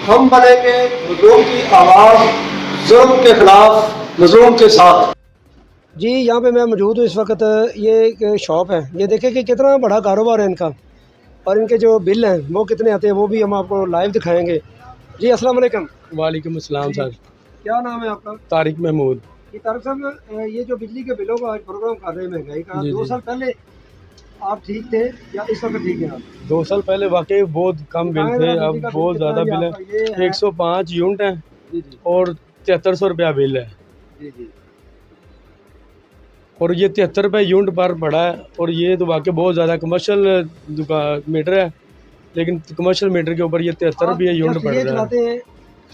हम बनेंगे मजलूम की आवाज़, जुल्म के खिलाफ मजलूम के साथ। जी यहाँ पे मैं मौजूद हूँ इस वक्त। ये एक शॉप है, ये देखें कि कितना बड़ा कारोबार है इनका, और इनके जो बिल हैं वो कितने आते हैं वो भी हम आपको लाइव दिखाएंगे। जी अस्सलाम वालेकुम। वालेकुम अस्सलाम सर। क्या नाम है आपका? तारिक महमूद। ये तारक साहब, ये जो बिजली के बिलों का प्रोग्राम कर रहे हैं महंगाई का, जी 2 जी। साल पहले आप ठीक थे या इस वक्त ठीक है आप? 2 साल पहले वाकई बहुत कम बिल थे, अब बहुत ज़्यादा बिल है। 105 यूनिट है जी जी और 7300 रुपया बिल है। जी जी। और ये 73 रुपये यूनिट पर पड़ा है, और ये तो वाकई बहुत ज़्यादा कमर्शियल दुकान मीटर है, लेकिन कमर्शियल मीटर के ऊपर ये 73 रुपये यूनिट पड़ रहा है।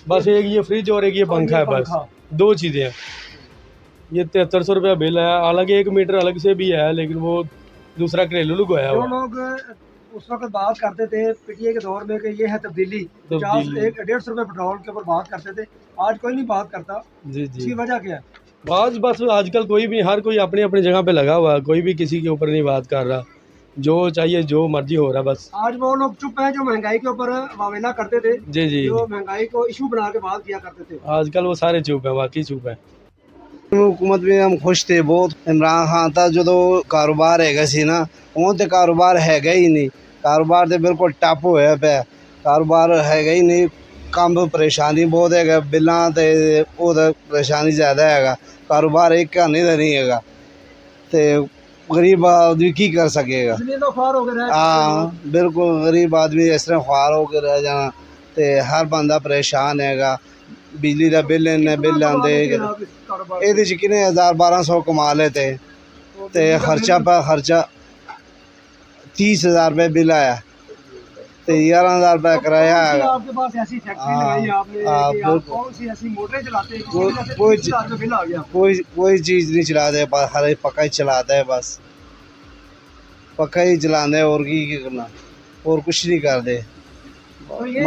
बस एक ये फ्रिज और एक ये पंखा है, बस 2 चीज़ें हैं। ये 7300 रुपया बिल है। हालांकि 1 मीटर अलग से भी है, लेकिन वो दूसरा घरेलू लगाया जो हुआ। लोग उस वक्त बात करते थे पीटीए के दौर में कि ये है तब्दीली, 50 150 रुपये पेट्रोल के ऊपर बात करते थे, आज कोई नहीं बात करता। जी जी। इसकी वजह क्या है? बस आजकल कोई भी, हर कोई अपनी अपनी जगह पे लगा हुआ है, कोई भी किसी के ऊपर नहीं बात कर रहा, जो चाहिए जो मर्जी हो रहा बस। आज वो लोग चुप हैं जो महंगाई के ऊपर वावेला करते थे, जी जी। जो महंगाई को इशू बना के बात किया करते थे, आजकल वो सारे चुप है, वाकई चुप है। हुकूमत में हम खुश थे बहुत। इमरान खान था जो कारोबार हैगा सी ना, वो तो कारोबार हैगा ही नहीं। कारोबार तो बिल्कुल टप होया पे, कारोबार हैगा ही नहीं। कम परेशानी बहुत है, बिल्लां ते ओह्दा परेशानी ज़्यादा है। कारोबार एक का नहीं हैगा, तो गरीब आदमी की कर सकेगा। हाँ बिल्कुल, गरीब आदमी इस तरह ख्वार होकर रह जाना, तो हर बंदा परेशान हैगा। बिजली का बिल इन्ने बिल आंदे, ये किन्ने 1000-1200 कमा लेते, तो खर्चा पर खर्चा 30,000 रुपये बिल आया, तो 11,000 रुपये किराया है। आपके पास ऐसी फैक्ट्री लगाई आपने कि आप कौन सी ऐसी मोटरें चलाते हैं कोई चीज़ नहीं चलाते, हर पक्का ही चलाता है, बस पक्का ही चलाते हैं, और की करना, और कुछ नहीं करते। तो ये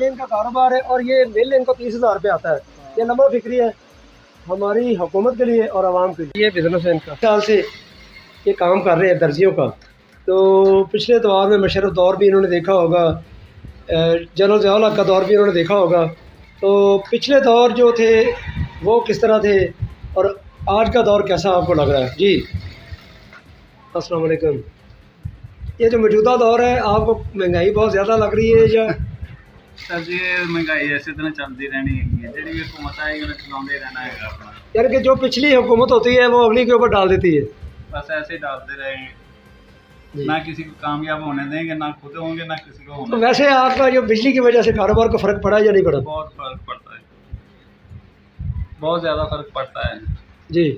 इनका कारोबार है, और ये बिल इनको 30,000 रुपये आता है। ये नंबर फिक्री है हमारी हुकूमत के लिए और आवाम के लिए। ये बिजनेस है इनका, साल से ये काम कर रहे हैं दर्जियों का। तो पिछले दौर में मशरफ दौर भी इन्होंने देखा होगा, जनरल ज़िया का दौर भी इन्होंने देखा होगा। तो पिछले दौर जो थे वो किस तरह थे, और आज का दौर कैसा आपको लग रहा है? जी अस्सलाम वालेकुम। ये जो मौजूदा दौर है, आपको महंगाई बहुत ज़्यादा लग रही है या? सर जी महंगाई इस तरह चलती रहनी है, जी हुकूमत आएगी उन्हें चलाते रहना है अपना। यानी कि जो पिछली हुकूमत होती है वो अगली के ऊपर डाल देती है, बस ऐसे ही डालते रहेंगे, ना किसी को कामयाब होने देंगे, ना खुद होंगे ना किसी को होने। तो वैसे आपका जो बिजली की वजह से कारोबार को फ़र्क पड़ा या नहीं पड़ा? बहुत फ़र्क पड़ता है, बहुत ज़्यादा फ़र्क पड़ता है जी।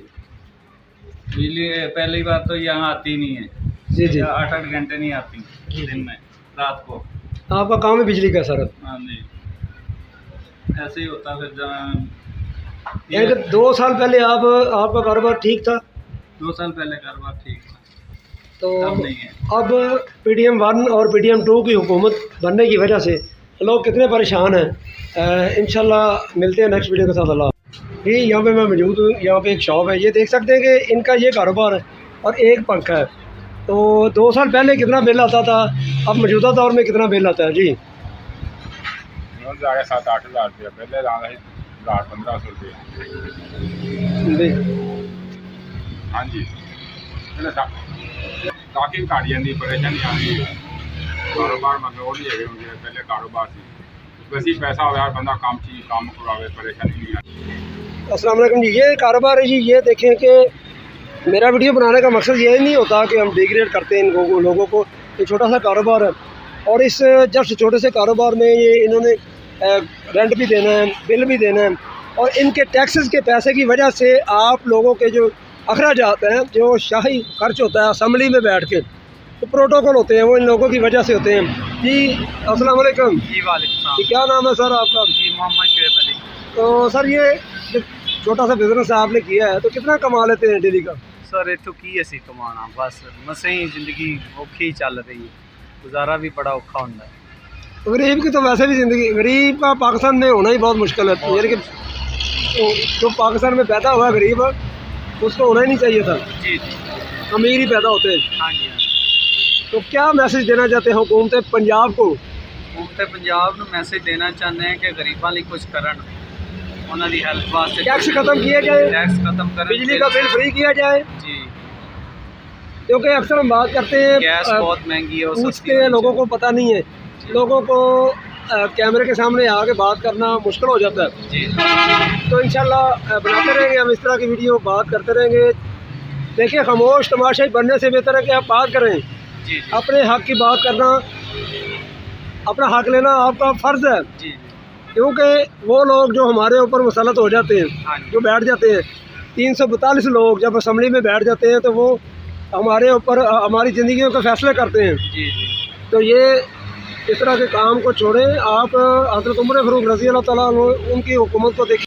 बिजली पहली बात तो यहाँ आती नहीं है, जी जी। 8-8 घंटे नहीं आती दिन में, रात को। आपका काम है बिजली का सारा? हाँ जी, ऐसे ही होता फिर। यानी कि 2 साल पहले आपका कारोबार ठीक था? 2 साल पहले कारोबार ठीक था, तो अब नहीं है। अब PDM 1 और PDM 2 की हुकूमत बनने की वजह से लोग कितने परेशान हैं। इंशाल्लाह मिलते हैं नेक्स्ट वीडियो के साथ। अल्लाह। जी यहाँ पे मैं मौजूद हूँ, यहाँ पे एक शॉप है, ये देख सकते हैं कि इनका ये कारोबार है और एक पंखा है। तो 2 साल पहले कितना बिल आता था, अब मौजूदा दौर में कितना बिल आता है? जी 7-8 हज़ार रुपया पहले 1500 रुपये। हाँ जी, काफ़ी घट जाती परेशानी आ रही है। कारोबार मतलब वो नहीं है पहले कारोबार से वैसे ही पैसा हो यार, बंदा काम चीज काम करावे, परेशानी नहीं आती। अस्सलाम वालेकुम जी। ये कारोबार है जी, ये देखें कि मेरा वीडियो बनाने का मकसद ये नहीं होता कि हम डिग्रेड करते हैं इन लोगों को। ये छोटा सा कारोबार है, और इस जस्ट छोटे से कारोबार में ये इन्होंने रेंट भी देना है, बिल भी देना है, और इनके टैक्सेस के पैसे की वजह से आप लोगों के जो अखराजात हैं, जो शाही खर्च होता है असम्बली में बैठ के, तो प्रोटोकॉल होते हैं, वो इन लोगों की वजह से होते हैं। जी अस्सलाम वालेकुम। जी वालेकुम। क्या नाम है सर आपका? जी मोहम्मद शुएब अली। तो सर ये छोटा सा बिजनेस आपने किया है, तो कितना कमा लेते हैं डेली का? सर इतों की असी कमाना, बस मसे ही जिंदगी औखी चल रही है, गुजारा भी बड़ा औखा होता है। तो गरीब की तो वैसे भी ज़िंदगी, गरीब का पाकिस्तान में होना ही बहुत मुश्किल है। यानी कि जो पाकिस्तान में पैदा हुआ गरीब, उसको होना ही नहीं चाहिए था। जी जी, अमीर ही पैदा होते हैं। हाँ जी। तो क्या मैसेज देना चाहते हैं हुकूमत पंजाब को हुकूमत पंजाब नूं मैसेज देना चाहते हैं कि गरीबां लई कुछ करन, उन्हां दी हेल्प वास्ते टैक्स खत्म किए जाए, टैक्स खत्म करन, बिजली का बिल फ्री किया जाए, जी, क्योंकि अक्सर हम बात करते हैं गैस बहुत महंगी है, वो सस्ती पूछते हैं, होनी लोगों को पता नहीं है, जी। लोगों को कैमरे के सामने आके बात करना मुश्किल हो जाता है। जी तो इंशाल्लाह बनाते रहेंगे हम इस तरह की वीडियो, बात करते रहेंगे। देखिए, खामोश तमाशाई बनने से बेहतर है कि आप बात करें, जी अपने हक की बात करना, अपना हक लेना आपका फ़र्ज़ है, जी, क्योंकि वो लोग जो हमारे ऊपर मुसलत हो जाते हैं, हाँ जी, जो बैठ जाते हैं, 342 लोग जब असम्बली में बैठ जाते हैं तो वो हमारे ऊपर हमारी ज़िंदगियों के फ़ैसले करते हैं। जी जी, तो ये इस तरह के काम को छोड़ें। आप हज़रत उमर फ़ारूक रज़ी अल्लाह ताला अन्हु उनकी हुकूमत को देखिए।